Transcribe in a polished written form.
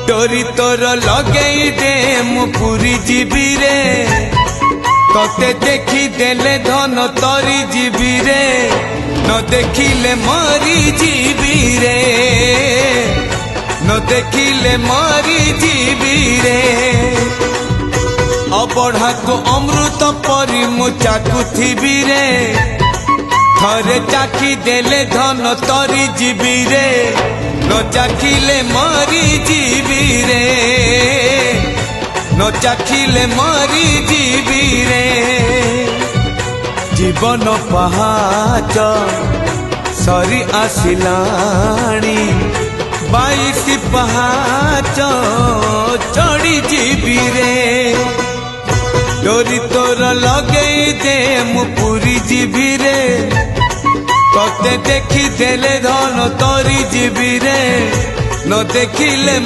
डोरी तोर लगई दे मु पूरी जीवी रे तोते देखी देले धन तोरी जीवी रे न देखिले मरी जीवी रे न देखिले मरी जीवी रे अबढ़ा को अमृत परी मु चाकुथिबी रे थरे चाखी देले धन तोरी जीवी रे न चाखिले मरी जीवी रे न चाखिले मरी जीवी रे जीवन पहाच सरी आसिलाणी 22 पहाच चढ़ी जीवी रे डोरी तोर लगई दे मु पूरी जीवी रे तोते देखी देले धन तोरी जीवी रे न देखिले